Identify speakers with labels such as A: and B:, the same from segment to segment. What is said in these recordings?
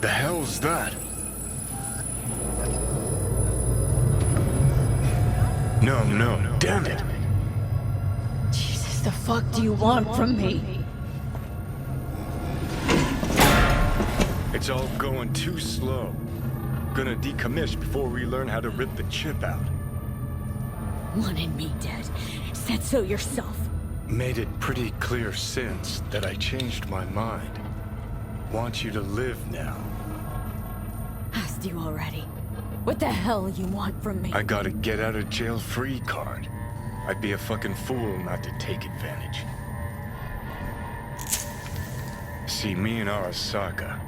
A: The hell's that? No, damn it.
B: Jesus, the fuck do you want from me?
A: It's all going too slow. Gonna decommission before we learn how to rip the chip out.
B: Wanted me dead. Said so yourself.
A: Made it pretty clear since that I changed my mind. Want you to live now.
B: Asked you already. What the hell you want from me?
A: I got a get out of jail free card. I'd be a fucking fool not to take advantage. See, me and Arasaka,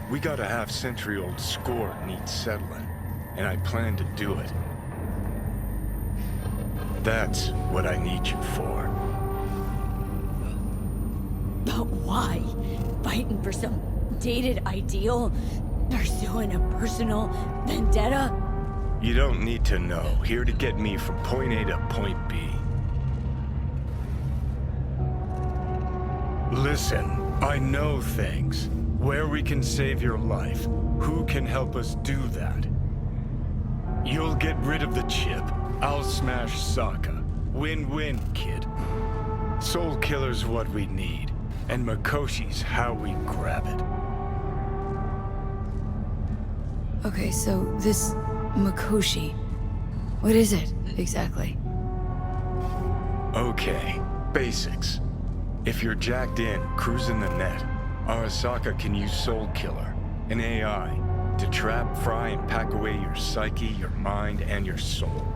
A: we got a half-century-old score needs settling, and I plan to do it. That's what I need you for.
B: But why? Fighting for some dated ideal? Pursuing a personal vendetta?
A: You don't need to know. Here to get me from point A to point B. Listen, I know things. Where we can save your life. Who can help us do that? You'll get rid of the chip. I'll smash Sokka. Win-win, kid. Soul Killer's what we need. And Makoshi's how we grab it.
B: Okay, so this Makoshi, what is it exactly?
A: Okay, basics. If you're jacked in, cruising the net, Arasaka can use Soul Killer, an AI, to trap, fry, and pack away your psyche, your mind, and your soul.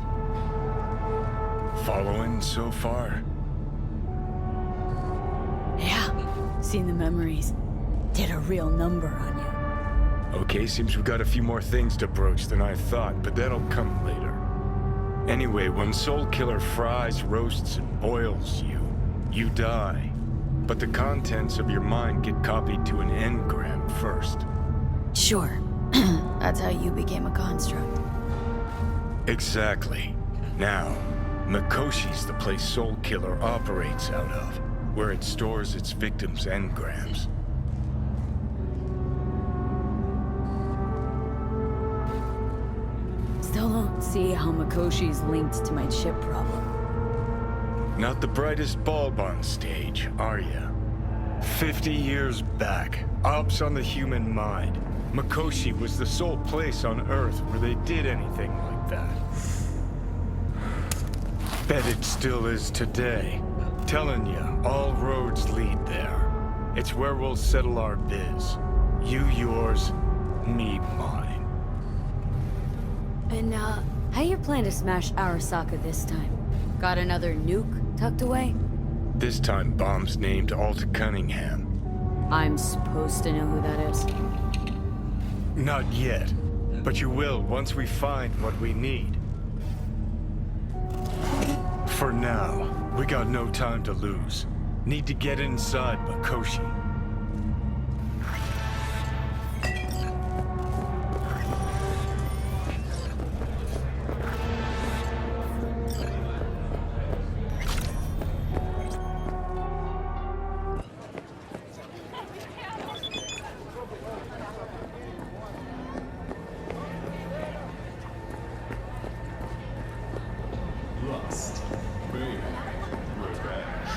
A: Following so far?
B: Yeah, seen the memories. Did a real number on you.
A: Okay, seems we've got a few more things to broach than I thought, but that'll come later. Anyway, when Soul Killer fries, roasts, and boils you, you die. But the contents of your mind get copied to an engram first.
B: Sure. That's how you became a construct.
A: Exactly. Now, Makoshi's the place Soul Killer operates out of, where it stores its victims' engrams.
B: Still don't see how Makoshi's linked to my chip problem.
A: Not the brightest bulb on stage, are ya? 50 years back, ops on the human mind. Makoshi was the sole place on Earth where they did anything like that. Bet it still is today. Telling ya, all roads lead there. It's where we'll settle our biz. You yours, me mine.
B: And, how you plan to smash Arasaka this time? Got another nuke tucked away?
A: This time bomb's named Alta Cunningham.
B: I'm supposed to know who that is.
A: Not yet, but you will once we find what we need. For now, we got no time to lose. Need to get inside Makoshi.
C: Lust, Bölüm, Revenge,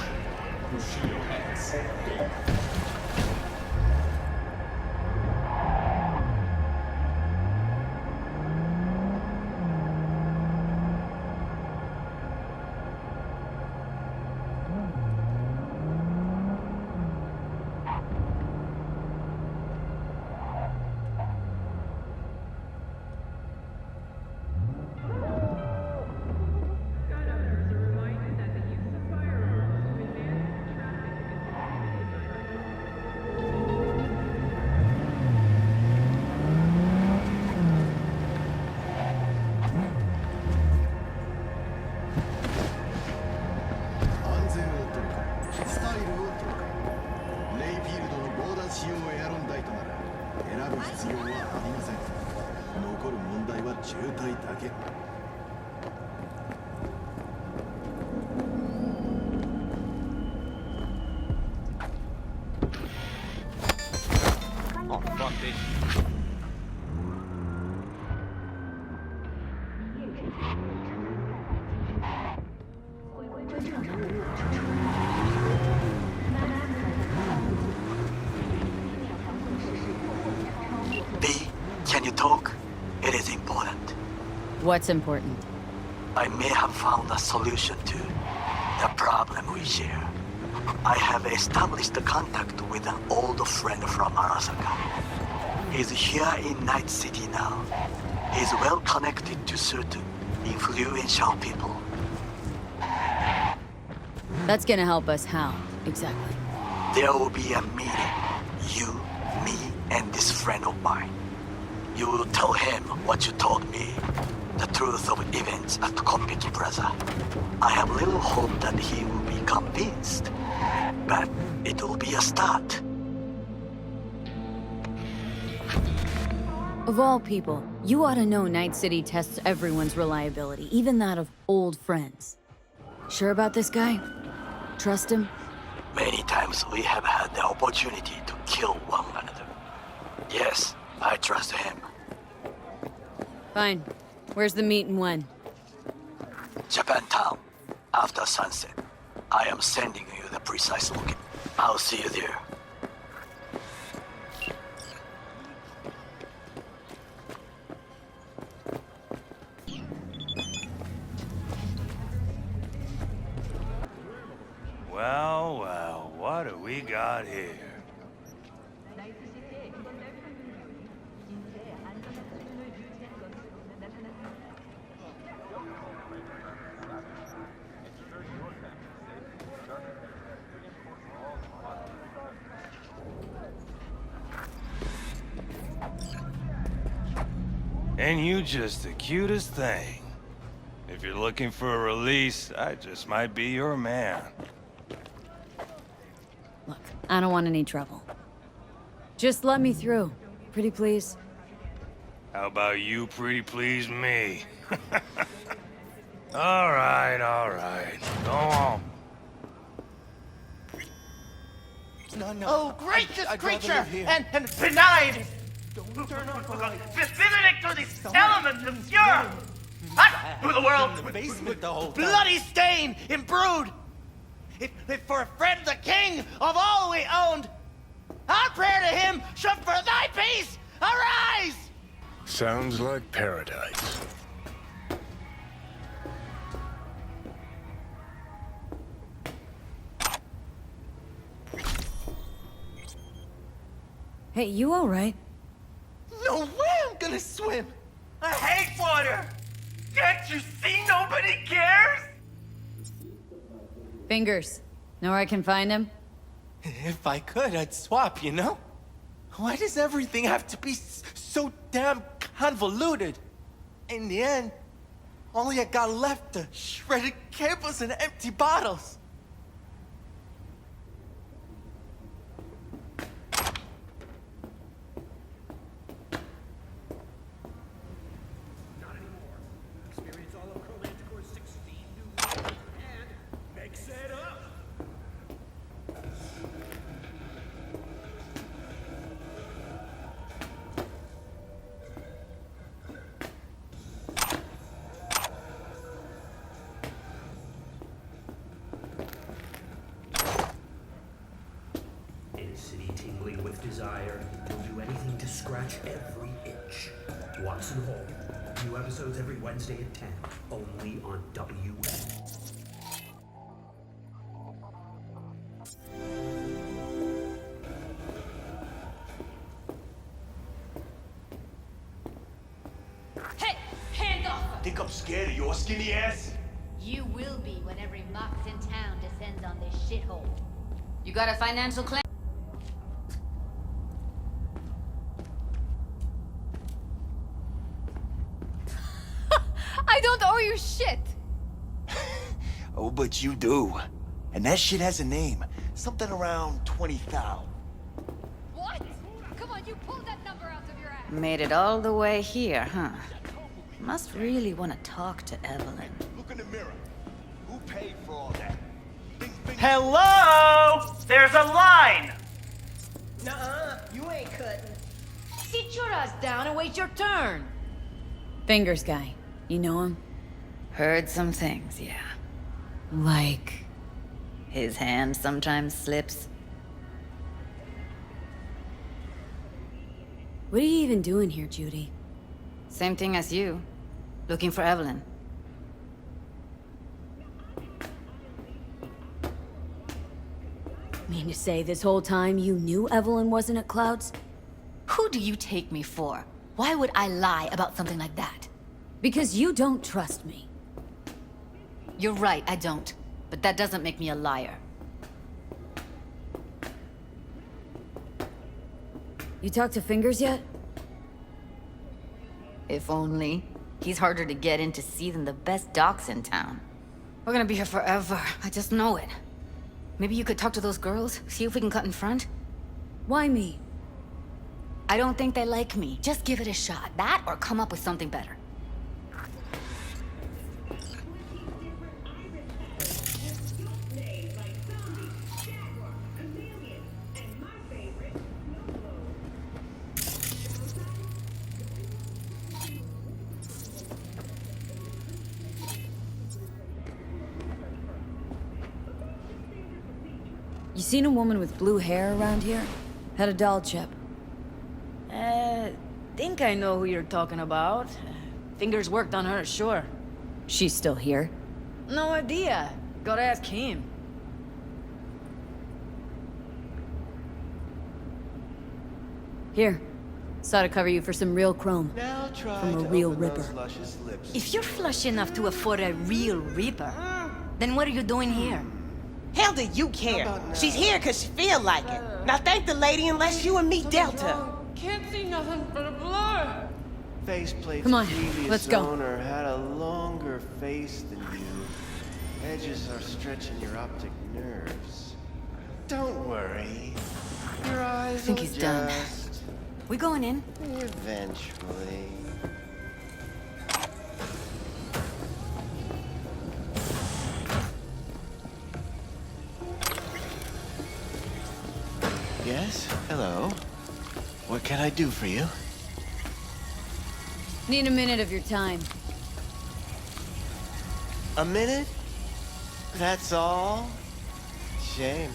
C: Bushido X,
D: bitch.
E: B, can you talk? It is important.
B: What's important?
E: I may have found a solution to the problem we share. I have established contact with an old friend from Arasaka. He's here in Night City now. He's well connected to certain influential people.
B: That's gonna help us how, exactly?
E: There will be a meeting. You, me, and this friend of mine. You will tell him what you told me. The truth of events at Konpeki Plaza. I have little hope that he will be convinced. But it will be a start.
B: Of all people, you ought to know Night City tests everyone's reliability, even that of old friends. Sure about this guy? Trust him?
E: Many times we have had the opportunity to kill one another. Yes, I trust him.
B: Fine. Where's the meet and when?
E: Japantown, after sunset. I am sending you the precise location. I'll see you there.
F: Well, well, what do we got here? And you just the cutest thing. If you're looking for a release, I just might be your man.
B: Look, I don't want any trouble. Just let me through. Pretty please.
F: How about you pretty please me? All right, go on.
D: Oh, gracious creature! And benign! Visiting through these elements obscure! Hot through the world! Bloody stain imbrued! If for a friend the king of all we owned, our prayer to him should for thy peace arise!
A: Sounds like paradise.
B: Hey, you alright?
D: No way I'm gonna swim! I hate water! Can't you see nobody cares?
B: Fingers. Know where I can find him?
D: If I could, I'd swap, you know? Why does everything have to be so damn convoluted? In the end, all I got left are shredded cables and empty bottles.
G: Desire will do anything to scratch every itch. Watson Hall. New episodes every Wednesday at 10, only on WN.
H: Hey, hands off!
I: Think I'm scared of your skinny ass?
H: You will be when every mox in town descends on this shithole. You got a financial claim?
J: I don't owe you shit!
I: Oh, but you do. And that shit has a name. Something around 20,000.
J: What? Come on, you pulled that number out of your ass!
K: Made it all the way here, huh? Must really want to talk to Evelyn.
I: Look in the mirror. Who paid for all that?
D: Hello? There's a line!
L: Nuh-uh, you ain't cutting.
H: Sit your ass down and wait your turn.
B: Fingers guy. You know him?
K: Heard some things, yeah.
B: Like...
K: His hand sometimes slips.
B: What are you even doing here, Judy?
K: Same thing as you. Looking for Evelyn.
B: Mean to say this whole time you knew Evelyn wasn't at Cloud's?
H: Who do you take me for? Why would I lie about something like that?
B: Because you don't trust me.
H: You're right, I don't. But that doesn't make me a liar.
B: You talked to Fingers yet?
H: If only. He's harder to get in to see than the best docs in town.
K: We're gonna be here forever. I just know it. Maybe you could talk to those girls, see if we can cut in front?
B: Why me?
H: I don't think they like me. Just give it a shot. That or come up with something better.
B: You seen a woman with blue hair around here? Had a doll chip.
L: Think I know who you're talking about. Fingers worked on her, sure.
B: She's still here?
L: No idea. Gotta ask him.
B: Here. Saw to cover you for some real chrome. From a real ripper.
H: If you're flush enough to afford a real reaper, then what are you doing here?
D: Hell do you care? She's here because she feel like it. Now thank the lady unless you and me dealt her.
J: Can't see nothing but a blur.
M: Faceplate's
B: Come on,
M: previous
B: let's go.
M: owner had a longer face than you. Edges are stretching your optic nerves. Don't worry. Your eyes
H: I think
M: will
H: he's done.
M: adjust
H: We going in?
M: eventually. Yes? Hello? What can I do for you?
B: Need a minute of your time.
M: A minute? That's all? Shame.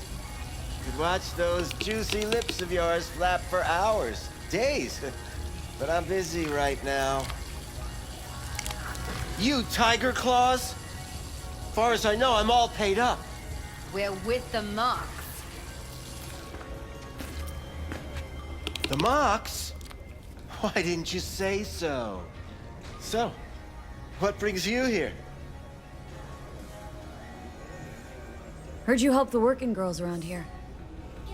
M: Could watch those juicy lips of yours flap for hours, days. But I'm busy right now. You tiger claws? Far as I know, I'm all paid up.
H: We're with the Mox.
M: The Mox? Why didn't you say so? So, what brings you here?
B: Heard you help the working girls around here.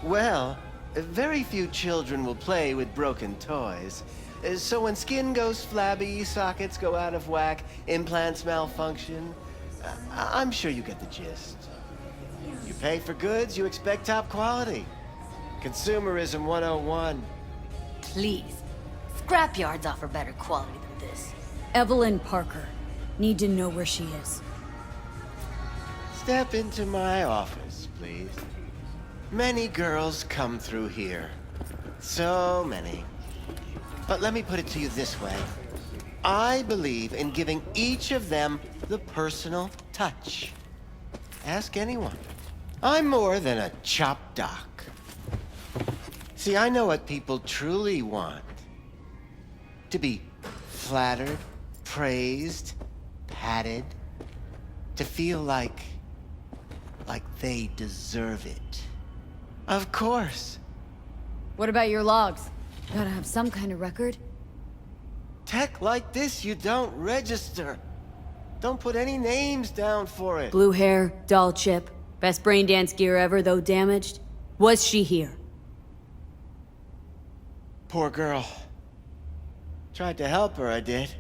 M: Well, very few children will play with broken toys. So when skin goes flabby, sockets go out of whack, implants malfunction, I'm sure you get the gist. You pay for goods, you expect top quality. Consumerism 101.
H: Please. Scrapyards offer better quality than this.
B: Evelyn Parker. Need to know where she is.
M: Step into my office, please. Many girls come through here. So many. But let me put it to you this way. I believe in giving each of them the personal touch. Ask anyone. I'm more than a chop doc. See, I know what people truly want. To be flattered, praised, patted. To feel like they deserve it. Of course.
B: What about your logs? Gotta have some kind of record.
M: Tech like this, you don't register. Don't put any names down for it.
B: Blue hair, doll chip, best brain dance gear ever, though damaged. Was she here?
M: Poor girl. Tried to help her, I did.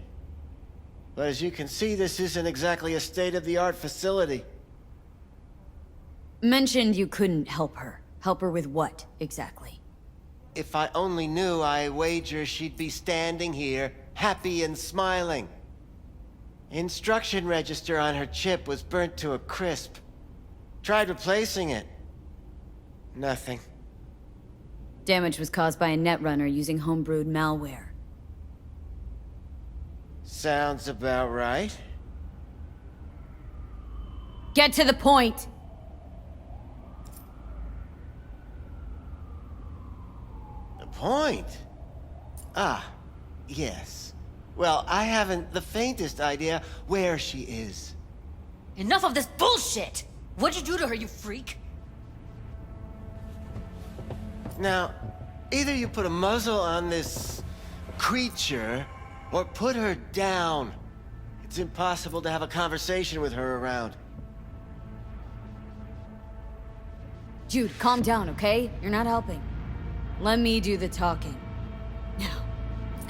M: But as you can see, this isn't exactly a state-of-the-art facility.
B: Mentioned you couldn't help her. Help her with what, exactly?
M: If I only knew, I wager she'd be standing here, happy and smiling. Instruction register on her chip was burnt to a crisp. Tried replacing it. Nothing.
B: Damage was caused by a netrunner using homebrewed malware.
M: Sounds about right.
B: Get to the point!
M: The point? Ah, yes. Well, I haven't the faintest idea where she is.
K: Enough of this bullshit! What'd you do to her, you freak?
M: Now, either you put a muzzle on this creature, or put her down. It's impossible to have a conversation with her around.
B: Jude, calm down, okay? You're not helping. Let me do the talking. Now,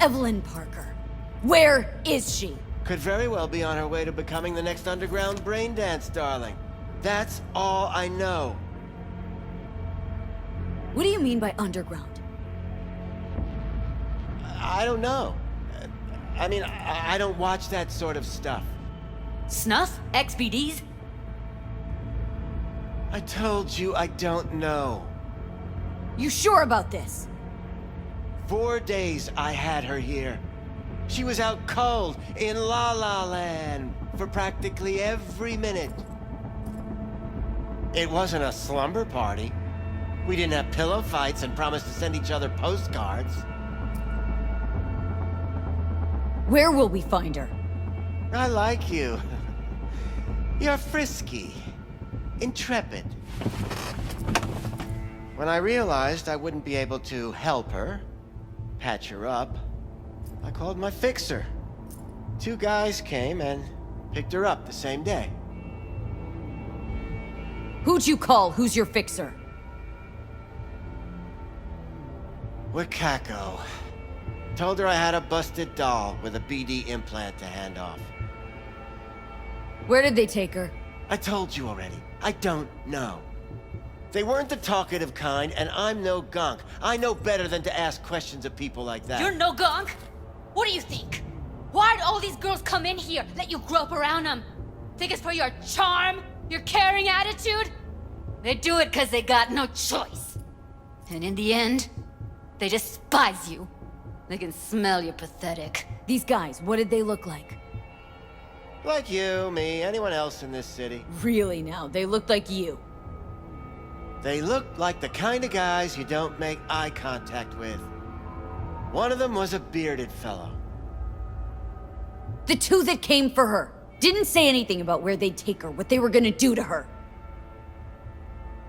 B: Evelyn Parker. Where is she?
M: Could very well be on her way to becoming the next underground brain dance darling. That's all I know.
B: What do you mean by underground?
M: I don't know. I mean, I don't watch that sort of stuff.
K: Snuff? XBDs?
M: I told you I don't know.
B: You sure about this?
M: 4 days I had her here. She was out cold in La La Land for practically every minute. It wasn't a slumber party. We didn't have pillow fights and promised to send each other postcards.
B: Where will we find her?
M: I like you. You're frisky, intrepid. When I realized I wouldn't be able to help her, patch her up, I called my fixer. 2 guys came and picked her up the same day.
B: Who'd you call? Who's your fixer?
M: Wakako. Told her I had a busted doll with a BD implant to hand off.
B: Where did they take her?
M: I told you already. I don't know. They weren't the talkative kind, and I'm no gunk. I know better than to ask questions of people like that.
K: You're no gunk? What do you think? Why'd all these girls come in here, let you grope around them? Think it's for your charm? Your caring attitude? They do it because they got no choice. And in the end, they despise you. They can smell you're pathetic.
B: These guys, what did they look like?
M: Like you, me, anyone else in this city.
B: Really now, they looked like you.
M: They looked like the kind of guys you don't make eye contact with. One of them was a bearded fellow.
B: The 2 that came for her didn't say anything about where they'd take her, what they were gonna do to her.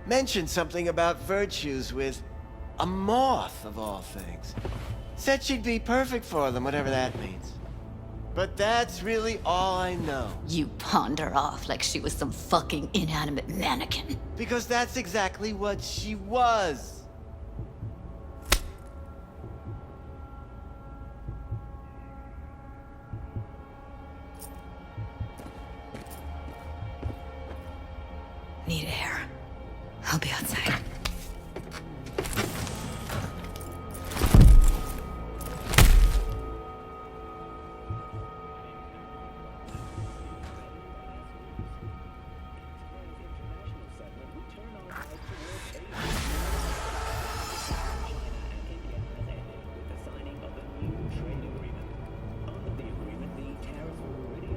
M: Mentioned something about virtues with a moth, of all things. Said she'd be perfect for them, whatever that means. But that's really all I know.
K: You pawned her off like she was some fucking inanimate mannequin.
M: Because that's exactly what she was.
K: Need air. I'll be outside.